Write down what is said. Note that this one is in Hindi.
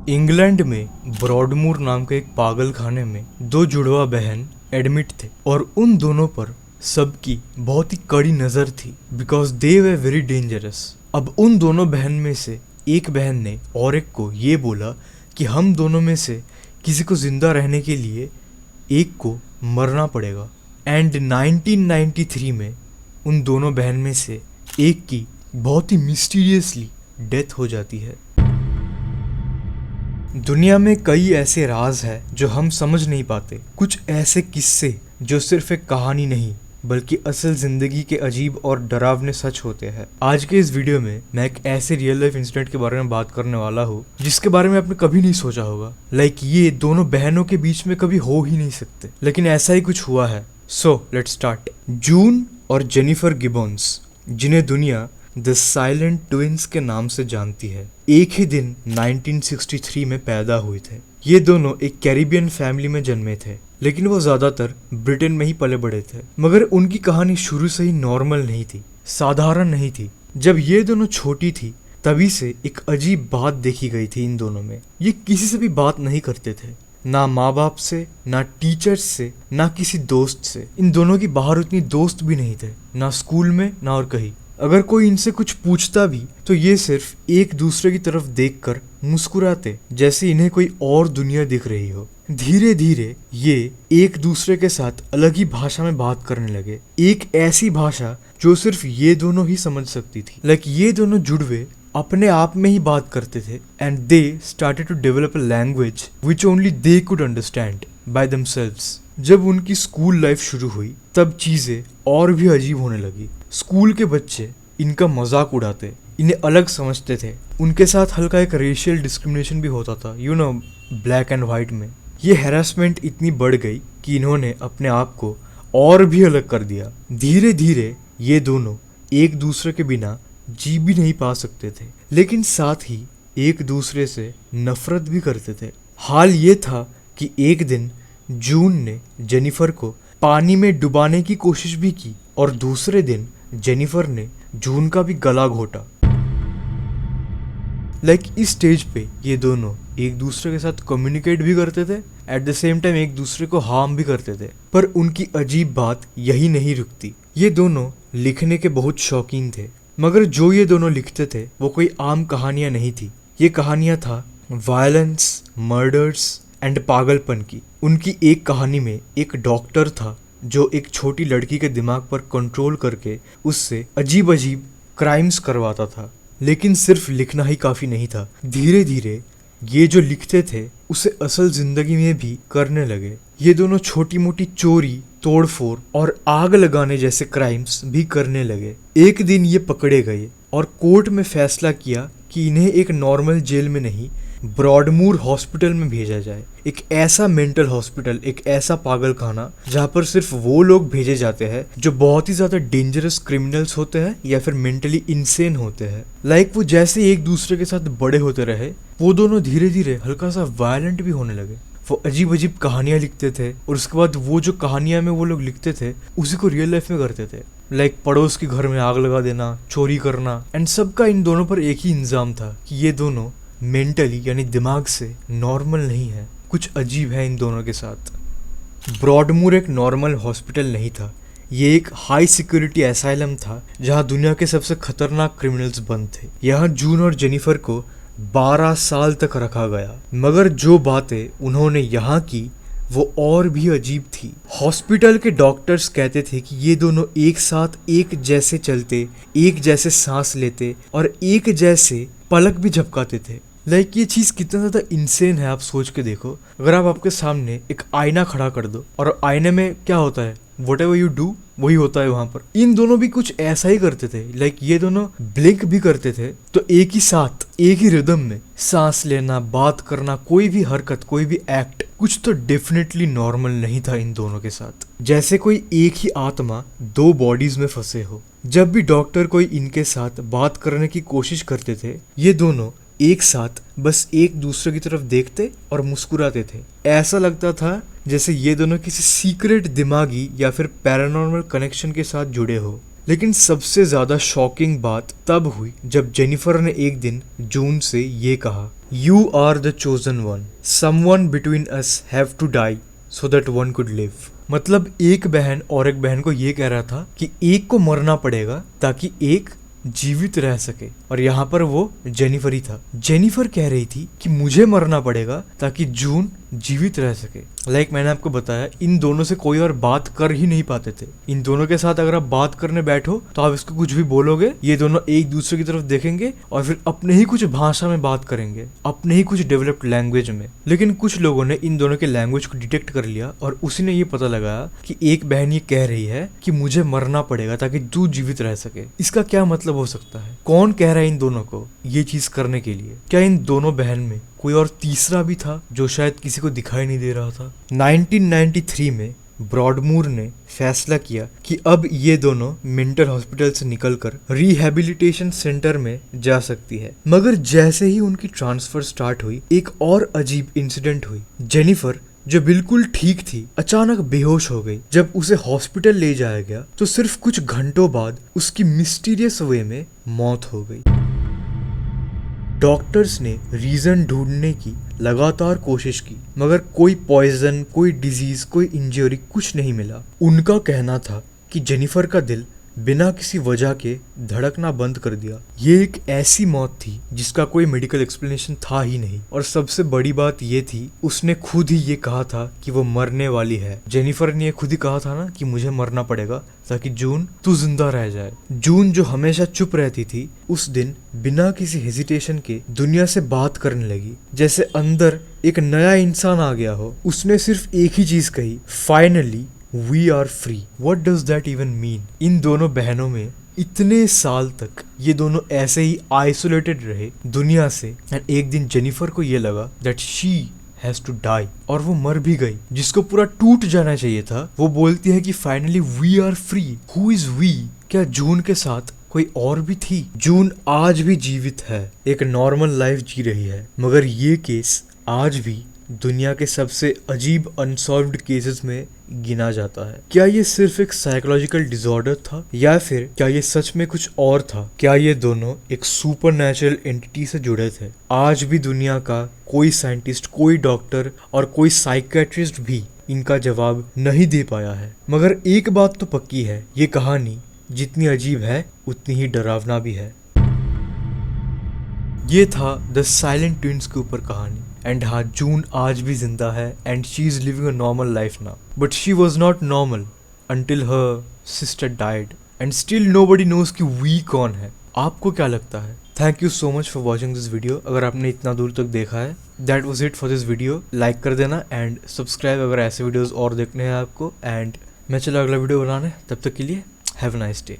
इंग्लैंड में ब्रॉडमूर नाम के एक पागल खाने में दो जुड़वा बहन एडमिट थे और उन दोनों पर सबकी बहुत ही कड़ी नजर थी because they way very dangerous. अब उन दोनों बहन में से एक बहन ने और एक को ये बोला कि हम दोनों में से किसी को जिंदा रहने के लिए एक को मरना पड़ेगा। एंड 1993 में उन दोनों बहन में से एक की बहुत ही मिस्टीरियसली डेथ हो जाती है। दुनिया में कई ऐसे राज हैं जो हम समझ नहीं पाते, कुछ ऐसे किस्से जो सिर्फ एक कहानी नहीं बल्कि असल जिंदगी के अजीब और डरावने सच होते हैं। आज के इस वीडियो में मैं एक ऐसे रियल लाइफ इंसिडेंट के बारे में बात करने वाला हूँ जिसके बारे में आपने कभी नहीं सोचा होगा। ये दोनों बहनों के बीच में कभी हो ही नहीं सकते, लेकिन ऐसा ही कुछ हुआ है। So let's start. जून और जेनिफर गिबॉन्स, जिन्हें दुनिया द साइलेंट ट्विंस के नाम से जानती है, एक ही दिन 1963 में पैदा हुए थे। ये दोनों एक कैरिबियन फैमिली में जन्मे थे, लेकिन वो ज्यादातर ब्रिटेन में ही पले बड़े थे। मगर उनकी कहानी शुरू से ही नॉर्मल नहीं थी, साधारण नहीं थी। जब ये दोनों छोटी थी तभी से एक अजीब बात देखी गई थी इन दोनों में। ये किसी से भी बात नहीं करते थे, ना माँ बाप से, ना टीचर्स से, ना किसी दोस्त से। इन दोनों की बाहर उतनी दोस्त भी नहीं थे, ना स्कूल में ना और कहीं। अगर कोई इनसे कुछ पूछता भी तो ये सिर्फ एक दूसरे की तरफ देखकर मुस्कुराते, जैसे इन्हें कोई और दुनिया दिख रही हो। धीरे धीरे ये एक दूसरे के साथ अलग ही भाषा में बात करने लगे, एक ऐसी भाषा जो सिर्फ ये दोनों ही समझ सकती थी। ये दोनों जुड़वे अपने आप में ही बात करते थे and they started to develop a language which only they could understand by themselves. जब उनकी स्कूल लाइफ शुरू हुई तब चीजें और भी अजीब होने लगी। स्कूल के बच्चे इनका मजाक उड़ाते, इन्हें अलग समझते थे। उनके साथ हल्का एक रेशियल डिस्क्रिमिनेशन भी होता था, ब्लैक एंड व्हाइट में। ये हैरेसमेंट इतनी बढ़ गई कि इन्होंने अपने आप को और भी अलग कर दिया। धीरे धीरे ये दोनों एक दूसरे के बिना जी भी नहीं पा सकते थे, लेकिन साथ ही एक दूसरे से नफरत भी करते थे। हाल ये था कि एक दिन जून ने जेनिफर को पानी में डुबाने की कोशिश भी की और दूसरे दिन जेनिफर ने जून का भी गला घोटा। इस स्टेज पे ये दोनों एक दूसरे के साथ कम्युनिकेट भी करते थे, एट द सेम टाइम एक दूसरे को हार्म भी करते थे। पर उनकी अजीब बात यही नहीं रुकती। ये दोनों लिखने के बहुत शौकीन थे, मगर जो ये दोनों लिखते थे वो कोई आम कहानियां नहीं थी। ये कहानियां था वायलेंस, मर्डर्स एंड पागलपन की। उनकी एक कहानी में एक डॉक्टर था जो एक छोटी लड़की के दिमाग पर कंट्रोल करके उससे अजीब अजीब क्राइम्स करवाता था। लेकिन सिर्फ लिखना ही काफी नहीं था, धीरे धीरे ये जो लिखते थे उसे असल जिंदगी में भी करने लगे। ये दोनों छोटी मोटी चोरी, तोड़फोड़ और आग लगाने जैसे क्राइम्स भी करने लगे। एक दिन ये पकड़े गए और कोर्ट में फैसला किया कि इन्हें एक नॉर्मल जेल में नहीं, ब्रॉडमूर हॉस्पिटल में भेजा जाए। एक ऐसा मेंटल हॉस्पिटल, एक ऐसा पागल खाना जहाँ पर सिर्फ वो लोग भेजे जाते हैं जो बहुत ही ज्यादा डेंजरस क्रिमिनल्स होते हैं या फिर मेंटली इनसेन होते हैं। वो जैसे एक दूसरे के साथ बड़े होते रहे, वो दोनों धीरे धीरे हल्का सा वायलेंट भी होने लगे। वो अजीब अजीब कहानियां लिखते थे और उसके बाद वो जो कहानियां में वो लोग लिखते थे उसी को रियल लाइफ में करते थे। पड़ोस के घर में आग लगा देना, चोरी करना। एंड सबका इन दोनों पर एक ही इंजाम था कि ये दोनों मेंटली यानी दिमाग से नॉर्मल नहीं है, कुछ अजीब है इन दोनों के साथ। ब्रॉडमूर एक नॉर्मल हॉस्पिटल नहीं था, ये एक हाई सिक्योरिटी एसाइलम था जहां दुनिया के सबसे खतरनाक क्रिमिनल्स बंद थे। यहाँ जून और जेनिफर को 12 साल तक रखा गया, मगर जो बातें उन्होंने यहाँ की वो और भी अजीब थी। हॉस्पिटल के डॉक्टर्स कहते थे कि ये दोनों एक साथ एक जैसे चलते, एक जैसे सांस लेते और एक जैसे पलक भी झपकाते थे। ये चीज कितना ज्यादा इंसेन है, आप सोच के देखो। अगर आप आपके सामने एक आईना खड़ा कर दो और आईने में क्या होता है, व्हाटएवर यू डू वही होता है वहां पर। इन दोनों भी कुछ ऐसा ही करते थे। ये दोनों ब्लिंक भी करते थे तो एक ही साथ, एक ही रिदम में सांस लेना, बात करना, कोई भी हरकत, कोई भी एक्ट, कुछ तो डेफिनेटली नॉर्मल नहीं था इन दोनों के साथ। जैसे कोई एक ही आत्मा दो बॉडीज में फंसे हो। जब भी डॉक्टर कोई इनके साथ बात करने की कोशिश करते थे, ये दोनों एक साथ बस एक दूसरे की तरफ देखते और मुस्कुराते थे। ऐसा लगता था जैसे ये दोनों किसी सीक्रेट दिमागी या फिर पैरानॉर्मल कनेक्शन के साथ जुड़े हो। लेकिन सबसे ज्यादा शॉकिंग बात तब हुई जब जेनिफर ने एक दिन जून से ये कहा you are the chosen one, someone between us have to die so that one could live. मतलब एक बहन और एक बहन को ये कह रहा था कि एक को मरना पड़ेगा ताकि एक जीवित रह सके, और यहाँ पर वो जेनिफर ही था। जेनिफर कह रही थी कि मुझे मरना पड़ेगा ताकि जून जीवित रह सके। मैंने आपको बताया, इन दोनों से कोई और बात कर ही नहीं पाते थे। इन दोनों के साथ अगर आप बात करने बैठो तो आप इसको कुछ भी बोलोगे, ये दोनों एक दूसरे की तरफ देखेंगे और फिर अपने ही कुछ भाषा में बात करेंगे, अपने ही कुछ डेवलप्ड लैंग्वेज में। लेकिन कुछ लोगों ने इन दोनों के लैंग्वेज को डिटेक्ट कर लिया और उसी ने ये पता लगाया कि एक बहन ये कह रही है कि मुझे मरना पड़ेगा ताकि तू जीवित रह सके। इसका क्या मतलब हो सकता है? कौन कह रहा है इन दोनों को ये चीज करने के लिए? क्या इन दोनों बहन में कोई और तीसरा भी था जो शायद किसी को दिखाई नहीं दे रहा था? 1993 में ब्रॉडमूर ने फैसला किया कि अब ये दोनों मेंटल हॉस्पिटल से निकलकर रिहैबिलिटेशन सेंटर में जा सकती है। मगर जैसे ही उनकी ट्रांसफर स्टार्ट हुई, एक और अजीब इंसिडेंट हुई। जेनिफर जो बिल्कुल ठीक थी, अचानक बेहोश हो गई। जब उसे हॉस्पिटल ले जाया गया तो सिर्फ कुछ घंटों बाद उसकी मिस्टीरियस वे में मौत हो गई। डॉक्टर्स ने रीजन ढूंढने की लगातार कोशिश की, मगर कोई पॉइजन, कोई डिजीज, कोई इंजरी कुछ नहीं मिला। उनका कहना था कि जेनिफर का दिल बिना किसी वजह के धड़कना बंद कर दिया। ये एक ऐसी मौत थी जिसका कोई मेडिकल एक्सप्लेनेशन था ही नहीं। और सबसे बड़ी बात ये थी, उसने खुद ही ये कहा था कि वो मरने वाली है। जेनिफर ने ये खुद ही कहा था ना कि मुझे मरना पड़ेगा ताकि जून तू जिंदा रह जाए। जून जो हमेशा चुप रहती थी, उस दिन बिना किसी हेजिटेशन के दुनिया से बात करने लगी, जैसे अंदर एक नया इंसान आ गया हो। उसने सिर्फ एक ही चीज कही, finally we are free. What does that even mean? इन दोनों बहनों में इतने साल तक ये दोनों ऐसे ही आइसोलेटेड रहे दुनिया से, एंड एक दिन जेनिफर को ये लगा that she has to die, और वो मर भी गई। जिसको पूरा टूट जाना चाहिए था, वो बोलती है कि finally we are free. Who is we? क्या जून के साथ कोई और भी थी? जून आज भी जीवित है, एक नॉर्मल लाइफ जी रही है, मगर ये केस आज भी दुनिया के सबसे अजीब अनसॉल्व्ड केसेस में गिना जाता है। क्या ये सिर्फ एक साइकोलॉजिकल डिसऑर्डर था, या फिर क्या ये सच में कुछ और था? क्या ये दोनों एक सुपरनैचुरल एंटिटी से जुड़े थे? आज भी दुनिया का कोई साइंटिस्ट, कोई डॉक्टर और कोई साइकियाट्रिस्ट भी इनका जवाब नहीं दे पाया है। मगर एक बात तो पक्की है, ये कहानी जितनी अजीब है उतनी ही डरावना भी है। ये था द साइलेंट ट्विंस के ऊपर कहानी। एंड हाँ, जून आज भी जिंदा है and she is living a normal life now, but she was not normal until her sister died, and still nobody knows कि वी कौन है। आपको क्या लगता है? Thank you so much for watching this video. अगर आपने इतना दूर तक देखा है, that was it for this video. Like कर देना एंड सब्सक्राइब अगर ऐसे वीडियोज और देखने हैं आपको। एंड मैं चला अगला वीडियो बनाने, तब तक के लिए हैव अ नाइस डे।